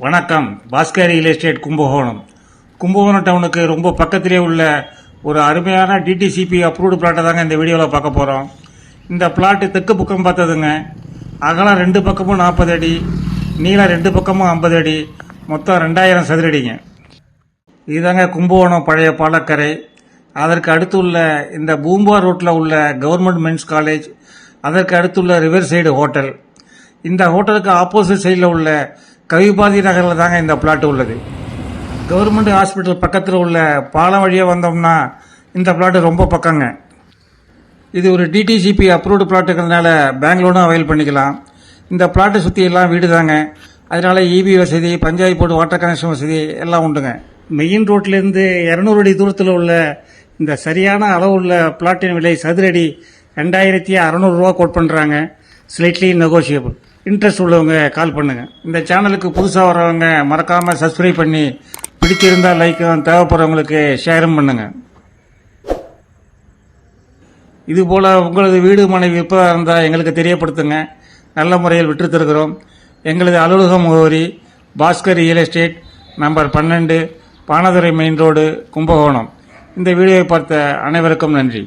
வணக்கம். Bhaskar real estate Kumbakonam டவுனுக்கு ரொம்ப பக்கத்திலே உள்ள ஒரு அருமையான டிடிசிபி அப்ரூவ்டு பிளாட்டை தாங்க இந்த வீடியோவில் பார்க்க போகிறோம். இந்த பிளாட்டு தெற்கு பக்கம் பார்த்ததுங்க. அகலம் 2 பக்கமும் 40 அடி, நீளம் 2 பக்கமும் 50 அடி, மொத்தம் 2000 சதுரடிங்க. இதுதாங்க கும்பகோணம் பழைய பாலக்கரை. அதற்கு அடுத்து உள்ள இந்த பூம்பா ரோட்டில் உள்ள கவர்மெண்ட் மென்ஸ் காலேஜ், அதற்கு அடுத்துள்ள ரிவர் சைடு ஹோட்டல். இந்த ஹோட்டலுக்கு ஆப்போசிட் சைடில் உள்ள கவிபாதி நகரில் தாங்க இந்த பிளாட் உள்ளது. கவர்மெண்ட் ஹாஸ்பிட்டல் பக்கத்தில் உள்ள பாலம் வழியாக வந்தோம்னா இந்த பிளாட்டு ரொம்ப பக்கங்க. இது ஒரு டிடிசிபி அப்ரூவ்டு பிளாட்டுங்கிறதுனால பேங்க் லோனும் அவைல் பண்ணிக்கலாம். இந்த பிளாட்டை சுற்றி எல்லாம் வீடு தாங்க. அதனால இபி வசதி, பஞ்சாயத்து போர்டு வாட்டர் கனெக்ஷன் வசதி எல்லாம் உண்டுங்க. மெயின் ரோட்லேருந்து 200 அடி தூரத்தில் உள்ள இந்த சரியான அளவு உள்ள பிளாட்டின் விலை சதுரடி 2600 ரூபா கோட் பண்ணுறாங்க. Slightly negotiable. இன்ட்ரெஸ்ட் உள்ளவங்க கால் பண்ணுங்க. இந்த சேனலுக்கு புதுசாக வரவங்க மறக்காம சப்ஸ்கிரைப் பண்ணி, பிடிச்சிருந்தா லைக்கும், தேவைப்படுறவங்களுக்கு ஷேரும் பண்ணுங்க. இதுபோல் உங்களது வீடு மனை விற்பதாக இருந்தால் எங்களுக்கு தெரியப்படுத்துங்க. நல்ல முறையில் விற்று தருகிறோம். எங்களது அலுவலக முகவரி Bhaskar real estate, number 12, Banadurai main road, Kumbakonam. இந்த வீடியோவை பார்த்த அனைவருக்கும் நன்றி.